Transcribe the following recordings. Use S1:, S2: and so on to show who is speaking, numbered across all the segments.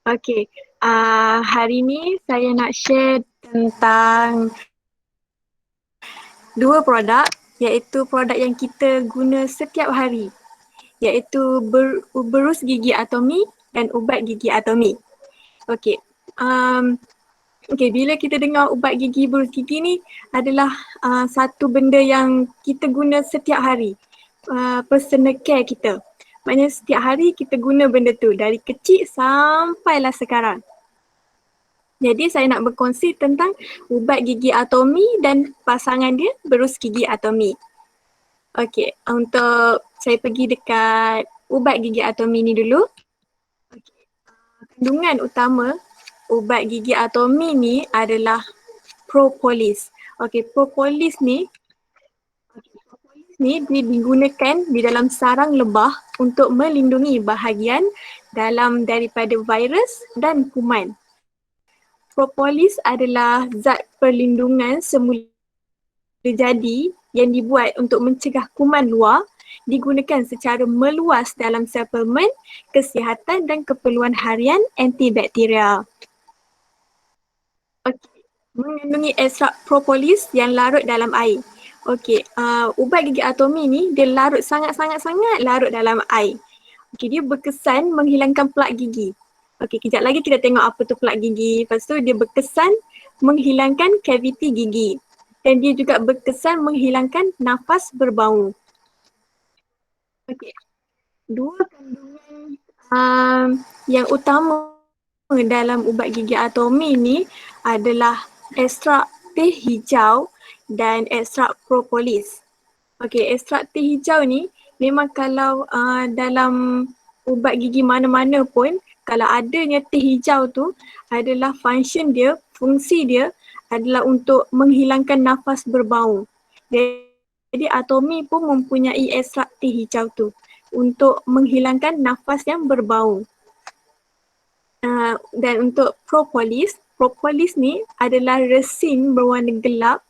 S1: Okay, hari ni saya nak share tentang dua produk, iaitu produk yang kita guna setiap hari, iaitu berus gigi Atomy dan ubat gigi Atomy. Okay, bila kita dengar ubat gigi berus gigi ni adalah satu benda yang kita guna setiap hari, personal care kita. Maknanya setiap hari kita guna benda tu dari kecil sampailah sekarang. Jadi saya nak berkongsi tentang ubat gigi Atomy dan pasangan dia berus gigi Atomy. Okey, untuk saya pergi dekat ubat gigi Atomy ni dulu. Okay. Kandungan utama ubat gigi Atomy ni adalah propolis. Okey, propolis ni dia digunakan di dalam sarang lebah untuk melindungi bahagian dalam daripada virus dan kuman. Propolis adalah zat perlindungan semula jadi yang dibuat untuk mencegah kuman luar digunakan secara meluas dalam suplemen kesihatan dan keperluan harian antibakteria. Okay. Mengandungi ekstrak propolis yang larut dalam air. Okey, ubat gigi Atomy ni dia larut sangat-sangat larut dalam air. Okey, dia berkesan menghilangkan plak gigi. Okey, kejap lagi kita tengok apa tu plak gigi. Lepas tu dia berkesan menghilangkan kaviti gigi. Dan dia juga berkesan menghilangkan nafas berbau. Okey, dua kandungan yang utama dalam ubat gigi Atomy ni adalah ekstrak teh hijau dan ekstrak propolis. Okey, ekstrak teh hijau ni memang kalau dalam ubat gigi mana-mana pun kalau adanya teh hijau tu adalah fungsi dia adalah untuk menghilangkan nafas berbau. Jadi Atomy pun mempunyai ekstrak teh hijau tu untuk menghilangkan nafas yang berbau. Dan untuk propolis ni adalah resin berwarna gelap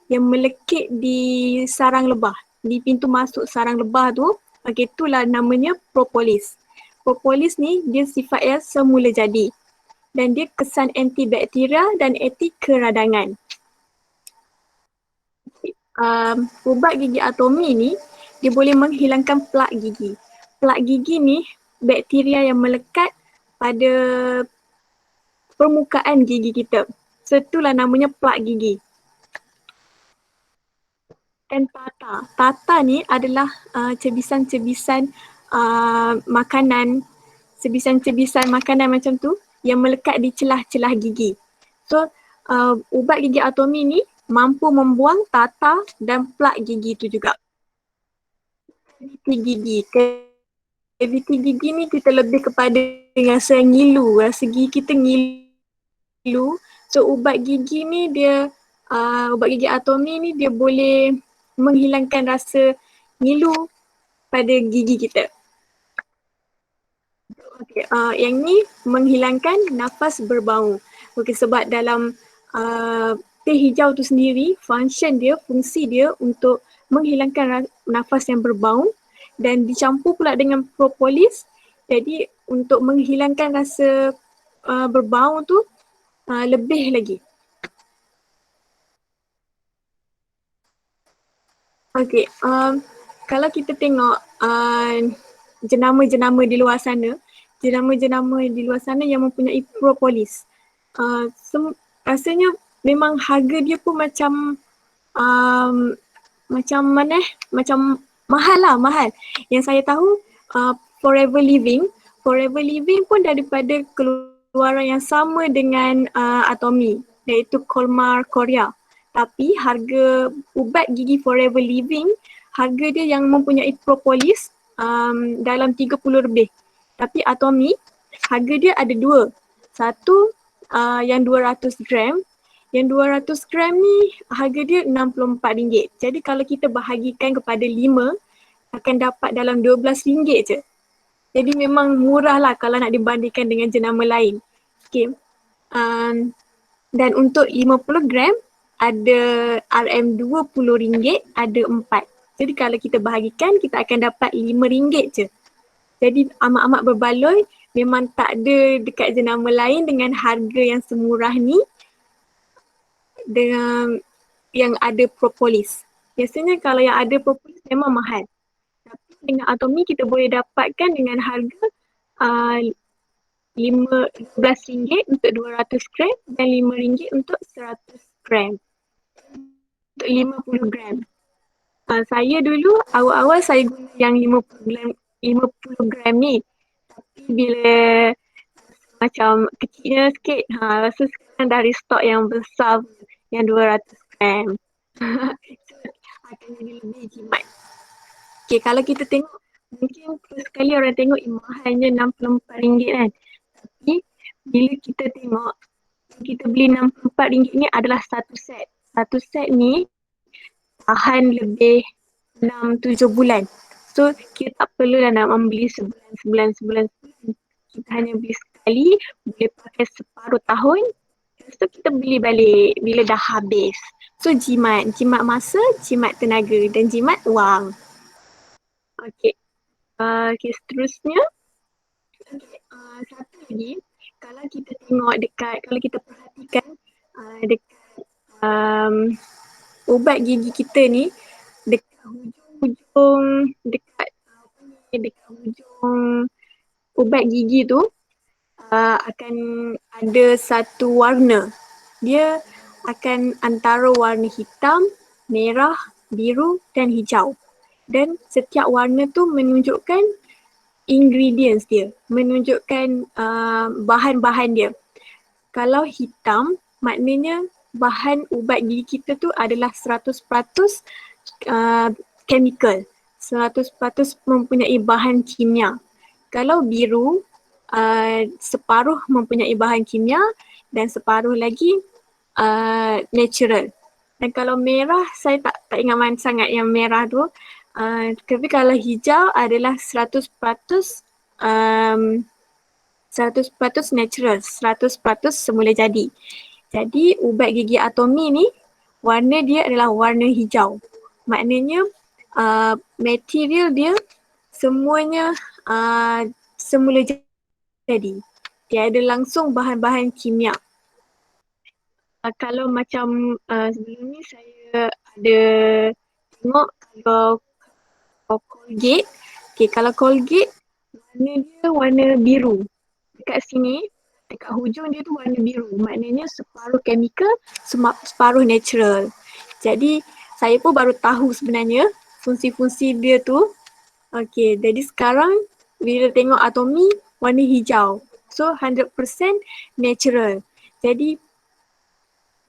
S1: yang melekit di sarang lebah, di pintu masuk sarang lebah tu. Okey, itulah namanya propolis. Propolis ni dia sifatnya semula jadi dan dia kesan antibakteria dan anti keradangan. Ubat gigi Atomy ni dia boleh menghilangkan plak gigi. Plak gigi ni bakteria yang melekat pada permukaan gigi kita. So itulah namanya plak gigi. Dan tata ni adalah cebisan-cebisan makanan, cebisan-cebisan makanan macam tu yang melekat di celah-celah gigi. So ubat gigi Atomy ni mampu membuang tata dan plak gigi tu juga. Kaviti gigi ni kita lebih kepada rasa ngilu, rasa gigi kita ngilu. So ubat gigi ni dia, ubat gigi Atomy ni dia boleh menghilangkan rasa ngilu pada gigi kita. Okay, yang ni menghilangkan nafas berbau. Okay, sebab dalam teh hijau tu sendiri, fungsi dia untuk menghilangkan nafas yang berbau dan dicampur pula dengan propolis. Jadi untuk menghilangkan rasa berbau tu lebih lagi. Okay, kalau kita tengok jenama-jenama di luar sana, yang mempunyai propolis, rasanya memang harga dia pun macam macam mahal. Yang saya tahu Forever Living pun daripada keluaran yang sama dengan Atomy, iaitu Colmar Korea. Tapi harga ubat gigi Forever Living, harga dia yang mempunyai propolis dalam 30 lebih. Tapi Atomy, harga dia ada dua. Satu yang 200 gram. Yang 200 gram ni harga dia RM64. Jadi kalau kita bahagikan kepada 5, akan dapat dalam RM12 je. Jadi memang murah lah kalau nak dibandingkan dengan jenama lain. Okay. Dan untuk 50 gram, ada RM20, ada 4. Jadi kalau kita bahagikan, kita akan dapat RM5 je. Jadi amat-amat berbaloi memang tak ada dekat jenama lain dengan harga yang semurah ni dengan yang ada propolis. Biasanya kalau yang ada propolis memang mahal. Tapi dengan Atomy kita boleh dapatkan dengan harga uh, RM15 untuk 200 gram dan RM5 untuk 100 gram. Untuk 50 gram. Saya dulu awal-awal saya guna yang 50 gram ni. Tapi bila macam kecilnya sikit, rasa sekarang dah restock yang besar yang 200 gram. Akan jadi lebih jimat. Okay, kalau kita tengok mungkin first sekali orang tengok mahalnya RM64 kan. Tapi bila kita tengok kita beli RM64 ni adalah satu set. Satu set ni tahan lebih 6-7 bulan. So kita tak perlulah nak membeli sebulan. Kita hanya beli sekali, boleh pakai separuh tahun. Lepas tu kita beli balik bila dah habis. So jimat masa, jimat tenaga dan jimat wang. Okay. Okay, seterusnya. Okay, satu lagi, kalau kita tengok dekat, kalau kita perhatikan dekat ubat gigi kita ni, dekat hujung, dekat hujung ubat gigi tu akan ada satu warna. Dia akan antara warna hitam, merah, biru dan hijau. Dan setiap warna tu menunjukkan ingredients dia, menunjukkan bahan-bahan dia. Kalau hitam, maknanya bahan ubat gigi kita tu adalah 100% chemical, 100% mempunyai bahan kimia. Kalau biru, separuh mempunyai bahan kimia dan separuh lagi natural. Dan kalau merah, saya tak ingat mana sangat yang merah tu. Tapi kalau hijau adalah 100% 100% natural, 100% semula jadi. Jadi ubat gigi Atomy ni warna dia adalah warna hijau. Maknanya material dia semuanya semula jadi. Tiada langsung bahan-bahan kimia. Kalau macam sebelum ni saya ada tengok kalau Colgate. Okay, kalau Colgate warna dia warna biru. Dekat sini, dekat hujung dia tu warna biru. Maknanya separuh chemical, separuh natural. Jadi saya pun baru tahu sebenarnya fungsi-fungsi dia tu. Okay, jadi sekarang bila tengok Atomy warna hijau. So 100% natural. Jadi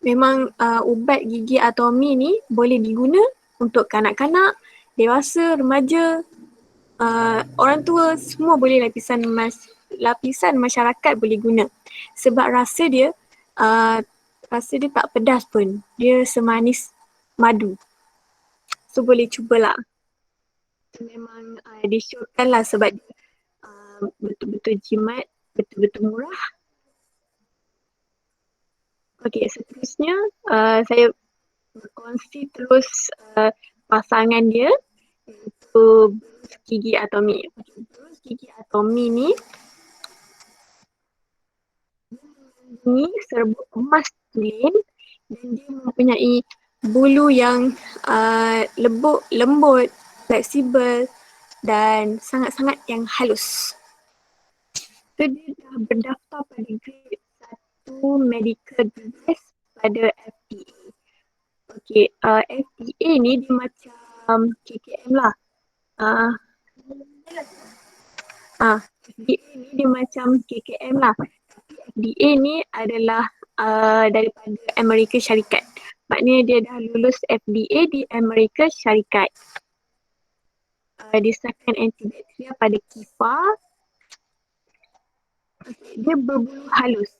S1: memang ubat gigi Atomy ni boleh diguna untuk kanak-kanak, dewasa, remaja, orang tua, semua boleh lapisan masyarakat boleh guna. Sebab rasa dia tak pedas pun. Dia semanis madu. So boleh cubalah. Memang disyorkan lah sebab dia betul-betul jimat, betul-betul murah. Okay, seterusnya saya berkongsi terus pasangan dia iaitu berus gigi Atomy. Berus gigi Atomy ni serbuk emas tulen dan dia mempunyai bulu yang lembut, fleksibel dan sangat-sangat yang halus. So dia dah berdaftar pada grade 1 medical device pada FDA. Okay, FDA ni dia macam KKM lah. FDA ni dia macam KKM lah. FDA ni adalah daripada Amerika Syarikat. Maknanya dia dah lulus FDA di Amerika Syarikat. Disahkan antibakteria pada KIFA. Dia berbulu halus.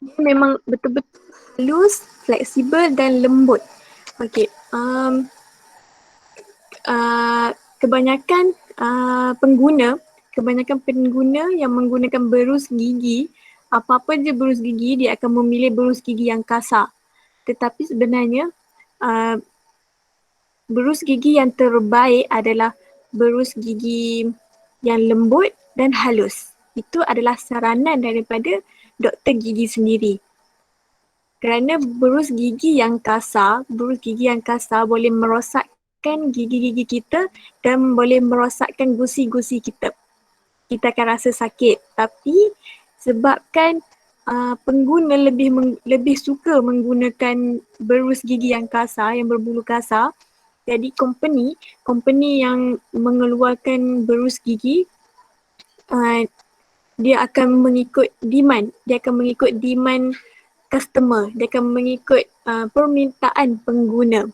S1: Dia memang betul-betul halus, fleksibel dan lembut. Okay. Kebanyakan pengguna yang menggunakan berus gigi, apa-apa je berus gigi, dia akan memilih berus gigi yang kasar. Tetapi sebenarnya berus gigi yang terbaik adalah berus gigi yang lembut dan halus. itu adalah saranan daripada doktor gigi sendiri. Kerana berus gigi yang kasar boleh merosakkan gigi-gigi kita dan boleh merosakkan gusi-gusi kita. Kita akan rasa sakit. Tapi sebabkan pengguna lebih suka menggunakan berus gigi yang kasar, yang berbulu kasar, jadi company yang mengeluarkan berus gigi dia akan mengikut demand customer, dia akan mengikut permintaan pengguna.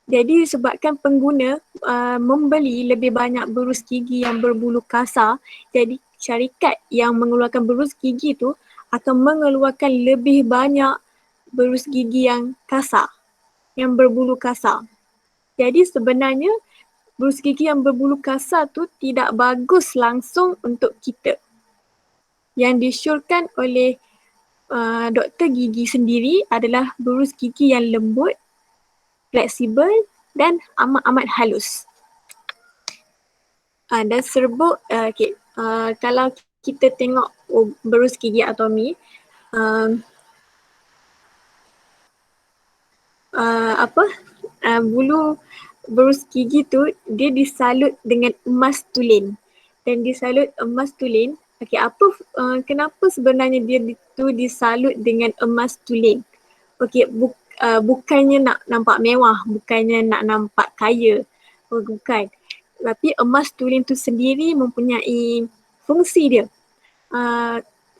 S1: Jadi sebabkan pengguna membeli lebih banyak berus gigi yang berbulu kasar, jadi syarikat yang mengeluarkan berus gigi tu akan mengeluarkan lebih banyak berus gigi yang kasar, yang berbulu kasar. Jadi sebenarnya berus gigi yang berbulu kasar tu tidak bagus langsung untuk kita. Yang disyorkan oleh doktor gigi sendiri adalah berus gigi yang lembut, fleksibel dan amat-amat halus. Dan serbuk, kalau kita tengok berus gigi Atomy, bulu berus gigi tu dia disalut dengan emas tulen. Dan disalut emas tulen, kenapa sebenarnya dia tu disalut dengan emas tulen? Bukannya nak nampak mewah, bukannya nak nampak kaya, bukan. Tapi emas tulen tu sendiri mempunyai fungsi dia.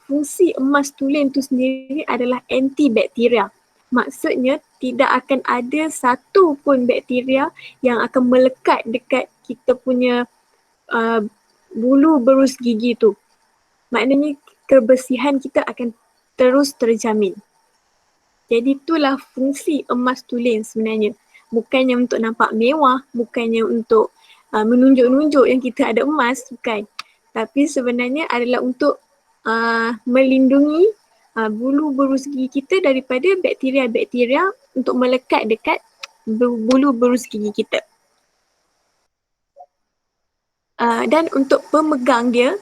S1: Fungsi emas tulen tu sendiri adalah antibakteria. Maksudnya tidak akan ada satu pun bakteria yang akan melekat dekat kita punya bulu berus gigi tu. Maknanya kebersihan kita akan terus terjamin. Jadi itulah fungsi emas tulen sebenarnya. Bukannya untuk nampak mewah, bukannya untuk menunjuk-nunjuk yang kita ada emas, bukan. Tapi sebenarnya adalah untuk melindungi bulu berus gigi kita daripada bakteria-bakteria untuk melekat dekat bulu berus gigi kita. Dan untuk pemegang dia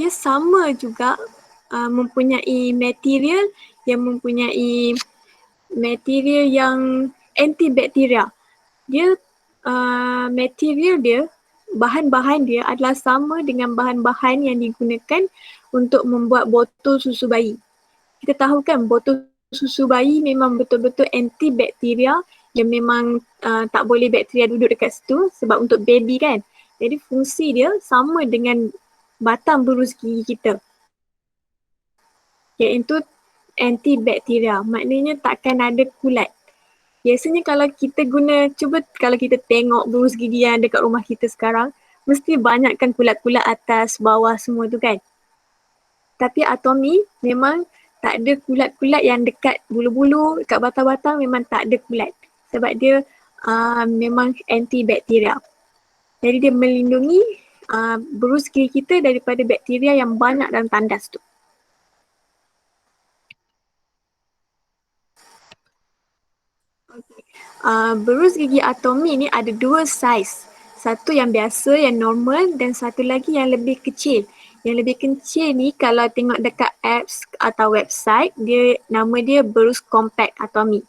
S1: sama juga mempunyai material yang antibakteria. Dia material dia, bahan-bahan dia adalah sama dengan bahan-bahan yang digunakan untuk membuat botol susu bayi. Kita tahu kan botol susu bayi memang betul-betul antibakteria, yang memang tak boleh bakteria duduk dekat situ sebab untuk baby kan. Jadi fungsi dia sama dengan batang berus gigi kita, iaitu antibakteria. Maknanya takkan ada kulat. Biasanya kalau kita kalau kita tengok berus gigi yang dekat rumah kita sekarang, mesti banyakkan kulat-kulat atas, bawah semua tu kan. Tapi Atomy memang tak ada kulat-kulat yang dekat bulu-bulu, dekat batang-batang memang tak ada kulat. Sebab dia memang antibakteria. Jadi dia melindungi berus gigi kita daripada bakteria yang banyak dalam tandas tu. Berus gigi Atomy ni ada dua saiz. Satu yang biasa, yang normal, dan satu lagi yang lebih kecil. Yang lebih kecil ni kalau tengok dekat apps atau website, nama dia berus compact Atomy.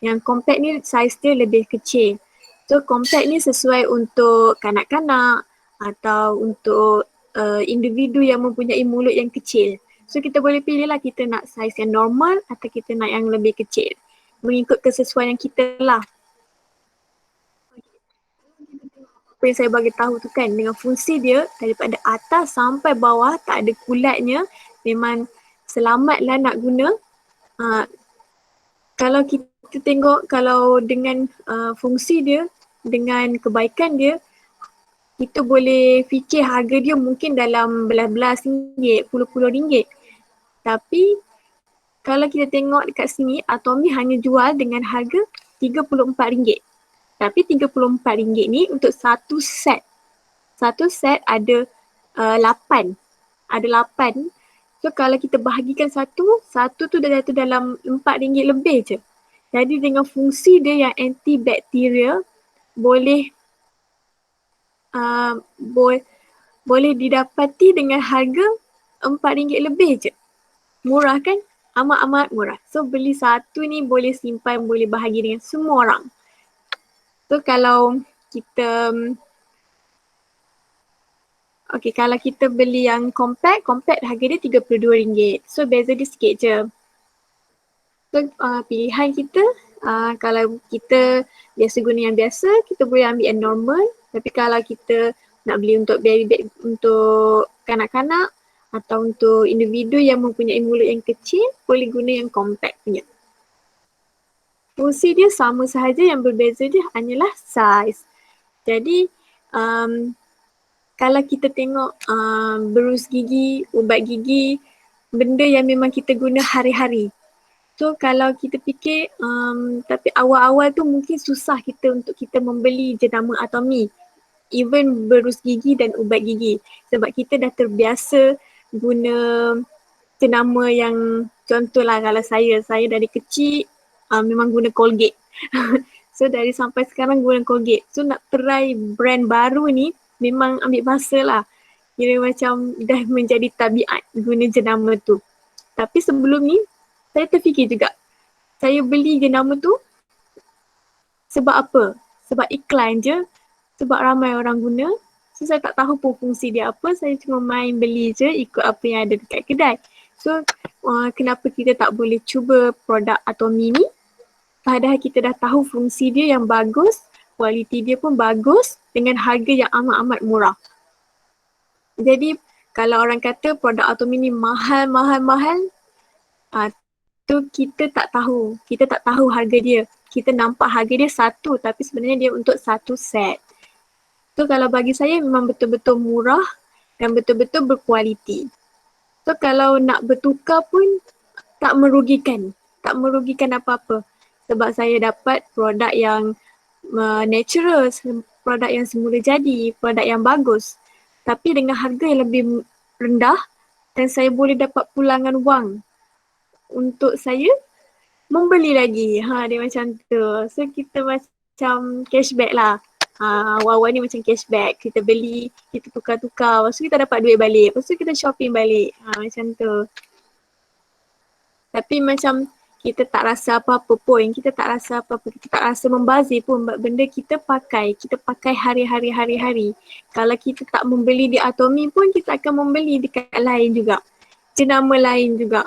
S1: Yang compact ni saiz dia lebih kecil. So compact ni sesuai untuk kanak-kanak atau untuk individu yang mempunyai mulut yang kecil. So kita boleh pilih lah kita nak saiz yang normal atau kita nak yang lebih kecil. Mengikut kesesuaian kita lah. Apa yang saya bagi tahu tu kan, dengan fungsi dia daripada atas sampai bawah tak ada kulatnya, memang selamatlah nak guna. Kalau kita tengok, kalau dengan fungsi dia, dengan kebaikan dia, kita boleh fikir harga dia mungkin dalam belas-belas ringgit, puluh-puluh ringgit. Tapi kalau kita tengok dekat sini, Atomy hanya jual dengan harga RM34. Tapi RM34 ni untuk satu set. Satu set ada 8. Ada 8. So kalau kita bahagikan satu tu dah jatuh dalam RM4 lebih je. Jadi dengan fungsi dia yang antibakteria, boleh boleh didapati dengan harga RM4 lebih je. Murah kan? Amat-amat murah. So beli satu ni boleh simpan, boleh bahagi dengan semua orang. So kalau kita kalau kita beli yang compact harga dia RM32. So beza dia sikit je. So pilihan kita, kalau kita biasa guna yang biasa, kita boleh ambil yang normal. Tapi kalau kita nak beli untuk baby, untuk kanak-kanak atau untuk individu yang mempunyai mulut yang kecil, boleh guna yang compact punya. Fungsi dia sama sahaja, yang berbeza dia hanyalah saiz. Jadi kalau kita tengok berus gigi, ubat gigi, benda yang memang kita guna hari-hari. So kalau kita fikir, tapi awal-awal tu mungkin susah kita untuk kita membeli jenama Atomy. Even berus gigi dan ubat gigi. Sebab kita dah terbiasa guna jenama yang, contohlah kalau saya dari kecil memang guna Colgate. So dari sampai sekarang guna Colgate. So nak try brand baru ni memang ambil masa lah. Kira macam dah menjadi tabiat guna jenama tu. Tapi sebelum ni saya terfikir juga, saya beli jenama tu sebab apa? Sebab iklan je, sebab ramai orang guna. So saya tak tahu pun fungsi dia apa, saya cuma main beli je ikut apa yang ada dekat kedai. So kenapa kita tak boleh cuba produk Atomy ni? Padahal kita dah tahu fungsi dia yang bagus, kualiti dia pun bagus dengan harga yang amat-amat murah. Jadi kalau orang kata produk Atomy ni mahal, tu kita tak tahu harga dia. Kita nampak harga dia satu tapi sebenarnya dia untuk satu set. So kalau bagi saya memang betul-betul murah dan betul-betul berkualiti. So kalau nak bertukar pun tak merugikan apa-apa. Sebab saya dapat produk yang natural, produk yang semula jadi, produk yang bagus. Tapi dengan harga yang lebih rendah dan saya boleh dapat pulangan wang untuk saya membeli lagi. Dia macam tu. So kita macam cashback lah. Awal-awal ni macam cashback. Kita beli, kita tukar-tukar. Lepas tu kita dapat duit balik. Lepas tu kita shopping balik. Macam tu. Tapi macam kita tak rasa apa-apa pun. Kita tak rasa membazir pun. Benda kita pakai hari-hari. Kalau kita tak membeli di Atomy pun, kita akan membeli dekat lain juga. Jenama lain juga.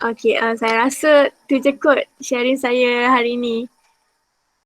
S1: Okay, saya rasa tu je kot sharing saya hari ni.